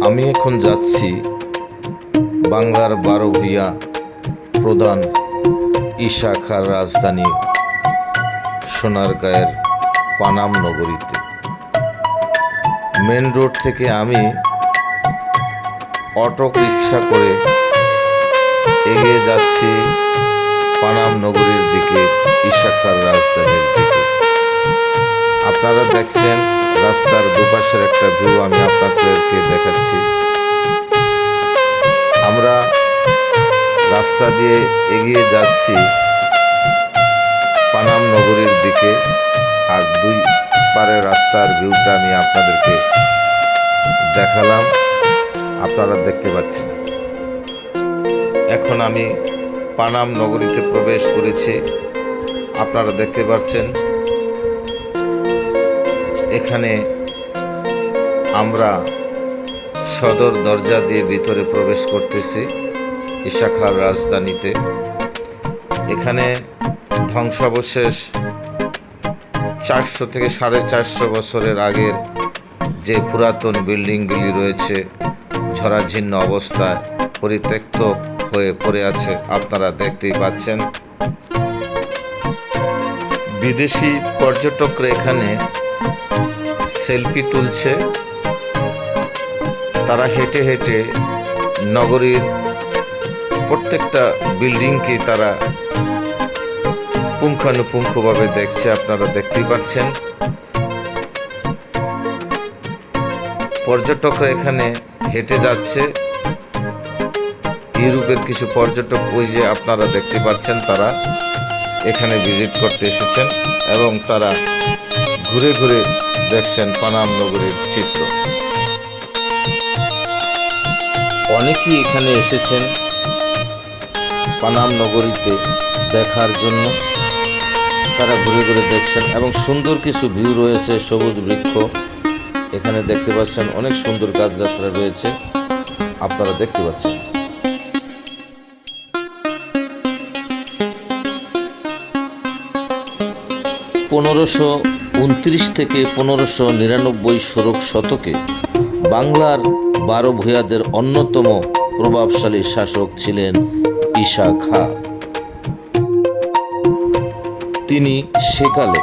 আমি এখন যাচ্ছি বাংলার 12 ভূঁইয়া প্রধান ঈশা খাঁর রাজধানী সোনারগাঁয়ের পানাম নগরীতে। মেন রোড থেকে আমি অটো রিক্সা করে এগিয়ে যাচ্ছি পানাম নগরীর দিকে, ঈশা খাঁর রাজধানীর দিকে। আপনারা দেখছেন রাস্তার দুপাশের একটা ভিউ আমি আপনাদেরকে দেখাচ্ছি। আমরা রাস্তা দিয়ে এগিয়ে যাচ্ছি পানাম নগরীর দিকে, আর দুই পারে রাস্তার ভিউটা আমি আপনাদেরকে দেখালাম, আপনারা দেখতে পাচ্ছেন। এখন আমি পানাম নগরীতে প্রবেশ করেছি, আপনারা দেখতে পাচ্ছেন। এখানে আমরা সদর দরজা দিয়ে ভিতরে প্রবেশ করতেছি ঈশা খাঁর রাজধানীতে। এখানে ধ্বংসাবশেষ 400 থেকে 450 বছরের আগের যে পুরাতন বিল্ডিংগুলি রয়েছে ঝরাঝীর্ণ অবস্থায় পরিত্যক্ত হয়ে পড়ে আছে, আপনারা দেখতেই পাচ্ছেন। বিদেশি পর্যটকরা এখানে সেলফি তুলছে। তারা হেঁটে হেঁটে নগরীর প্রত্যেকটা বিল্ডিংকে তারা পুঙ্খানুপুঙ্খভাবে দেখছে, আপনারা দেখতেই পাচ্ছেন। পর্যটকরা এখানে হেঁটে যাচ্ছে। ইউরোপের কিছু পর্যটক ওই যে আপনারা দেখতে পাচ্ছেন, তারা এখানে ভিজিট করতে এসেছেন এবং তারা ঘুরে ঘুরে দেখছেন পানাম নগরীর চিত্র। অনেকেই এখানে এসেছেন পানাম নগরীতে দেখার জন্য, তারা ঘুরে ঘুরে দেখছেন এবং সুন্দর কিছু ভিউ রয়েছে, সবুজ বৃক্ষ এখানে দেখতে পাচ্ছেন, অনেক সুন্দর গাছগাছরা রয়েছে, আপনারা দেখতে পাচ্ছেন। পনেরোশো 29 থেকে 1599 ষোড়শ শতকে বাংলার 12 ভূঁইয়াদের অন্যতম প্রভাবশালী শাসক ছিলেন ঈশা খাঁ। তিনি সেকালে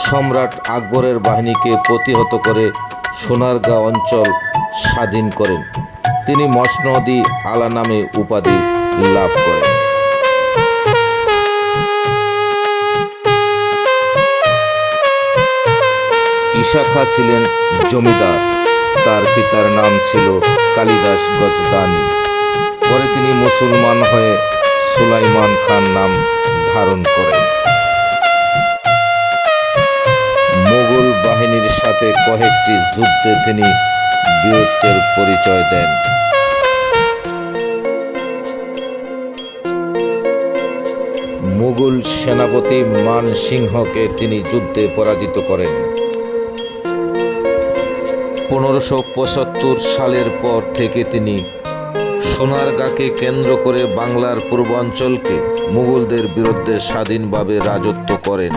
সম্রাট আকবরের বাহিনীকে প্রতিহত করে সোনারগাঁ অঞ্চল স্বাধীন করেন। তিনি মসনদ-ই আলা নামে উপাধি লাভ করেন। ঈশা খাঁ ছিলেন জমিদার, তার পিতার নাম ছিল কালিদাস গজদানি। পরে তিনি মুসলমান হয়ে সুলাইমান খান নাম ধারণ করেন। মোগল বাহিনীর সাথে কয়েকটি যুদ্ধে তিনি বীরত্বের পরিচয় দেন। মুঘল সেনাপতি মান সিংহকে তিনি যুদ্ধে পরাজিত করেন। 1575 সালের পর থেকে তিনি সোনারগাঁকে কেন্দ্র করে বাংলার পূর্বাঞ্চলকে মুঘলদের বিরুদ্ধে স্বাধীনভাবে রাজত্ব করেন।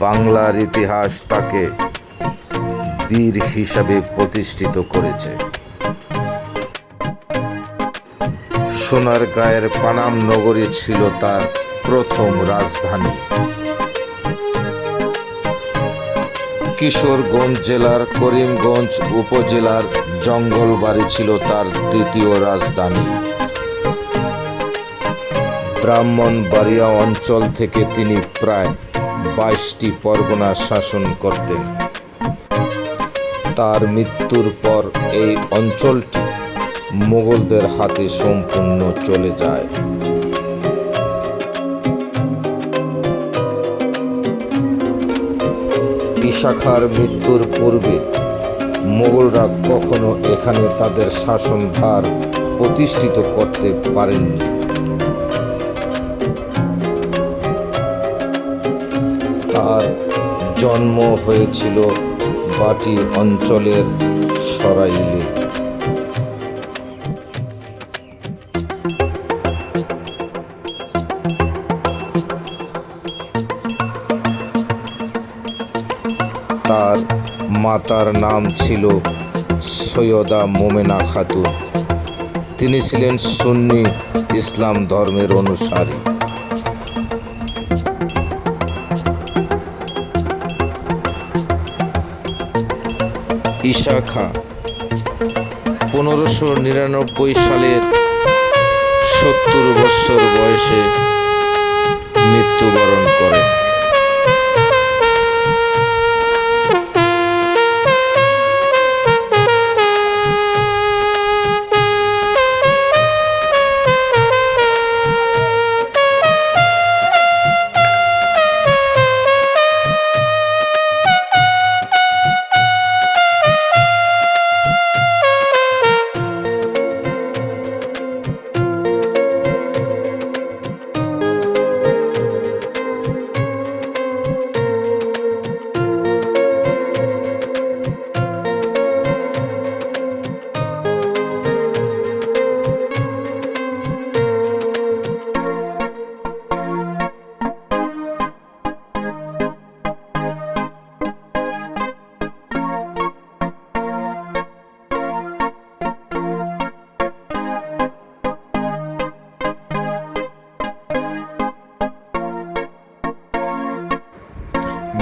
বাংলার ইতিহাস তাকে বীর হিসাবে প্রতিষ্ঠিত করেছে। সোনারগাঁয়ের পানাম নগরী ছিল তার প্রথম রাজধানী। কিশোরগঞ্জ জেলার করিমগঞ্জ উপজেলার জঙ্গলবাড়ি ছিল তার দ্বিতীয় রাজধানী। ব্রাহ্মণবাড়িয়া অঞ্চল থেকে তিনি প্রায় 22টি পরগনা শাসন করতেন। তার মৃত্যুর পর এই অঞ্চলটি মুঘলদের হাতে সম্পূর্ণ চলে যায়। ঈশা খাঁর মৃত্যুর পূর্বে মুঘলরা কখনো এখানে তাদের শাসনভার প্রতিষ্ঠিত করতে পারেননি। তার জন্ম হয়েছিল বাটি অঞ্চলের সরাইলে। তার মাতার নাম ছিল সৈয়দা মোমেনা খাতুন। তিনি ছিলেন সুন্নি ইসলাম ধর্মের অনুসারী। ঈশা খাঁ 1599 সালের 70 বছর বয়সে মৃত্যুবরণ করেন।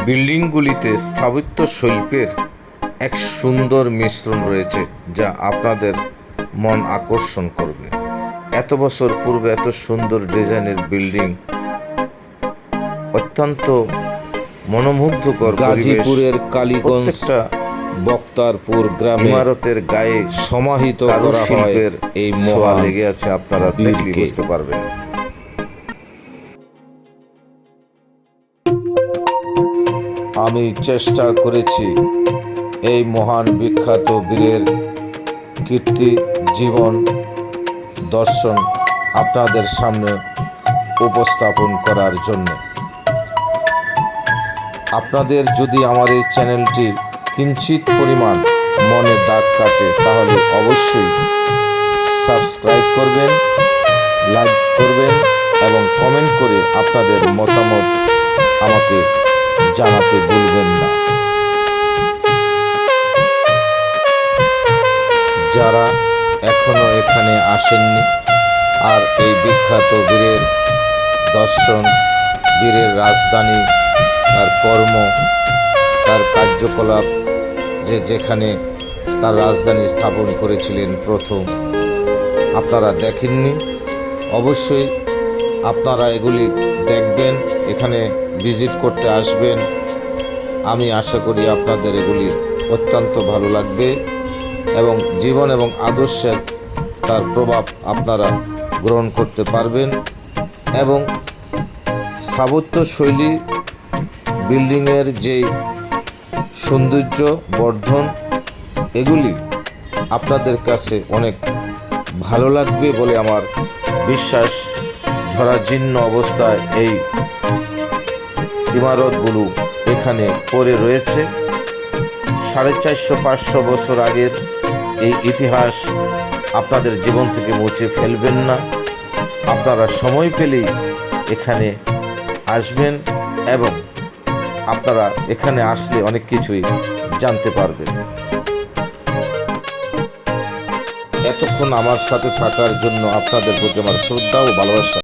বিল্ডিংগুলিতে স্থাপত্য শিল্পের এক সুন্দর মিশ্রণ রয়েছে, যা আপনাদের মন আকর্ষণ করবে। এত বছর পূর্বে এত সুন্দর ডিজাইনের বিল্ডিং, অত্যন্ত মনোমুগ্ধকর। গাজীপুরের কালীগঞ্জ বক্তারপুর গ্রামে ইমারতের গায়ে সমাহিত করা হয় এই মোয়া লেগে আছে, আপনারা দেখলে বুঝতে পারবেন। আমি চেষ্টা করেছি এই মহান বিখ্যাত বীরের কীর্তি, জীবন, দর্শন আপনাদের সামনে উপস্থাপন করার জন্য। আপনাদের যদি আমার এই চ্যানেলটি কিঞ্চিত পরিমাণ মনে দাগ কাটে, তাহলে অবশ্যই সাবস্ক্রাইব করবেন, লাইক করবেন এবং কমেন্ট করে আপনাদের মতামত আমাকে জানাতে ভুলবেন না। যারা এখনো এখানে আসেননি আর এই বিখ্যাত বীরের দর্শন, বীরের রাজধানী, তার কর্ম, তার কার্যকলাপ, যেখানে তার রাজধানী স্থাপন করেছিলেন প্রথম, আপনারা দেখেননি, অবশ্যই আপনারা এগুলি দেখবেন, এখানে ভিজিট করতে আসবেন। আমি আশা করি আপনাদের এগুলি অত্যন্ত ভালো লাগবে এবং জীবন এবং আদর্শের তার প্রভাব আপনারা গ্রহণ করতে পারবেন এবং স্থাপত্য শৈলী, বিল্ডিংয়ের যেই সৌন্দর্য বর্ধন, এগুলি আপনাদের কাছে অনেক ভালো লাগবে বলে আমার বিশ্বাস। ঝরাজীর্ণ অবস্থায় এই ইমারতগুলো এখানে পড়ে রয়েছে। 450-500 বছর আগের এই ইতিহাস আপনাদের জীবন থেকে মুছে ফেলবেন না। আপনারা সময় পেলেই এখানে আসবেন এবং আপনারা এখানে আসলে অনেক কিছুই জানতে পারবেন। এতক্ষণ আমার সাথে থাকার জন্য আপনাদের প্রতি আমার শ্রদ্ধা ও ভালোবাসা।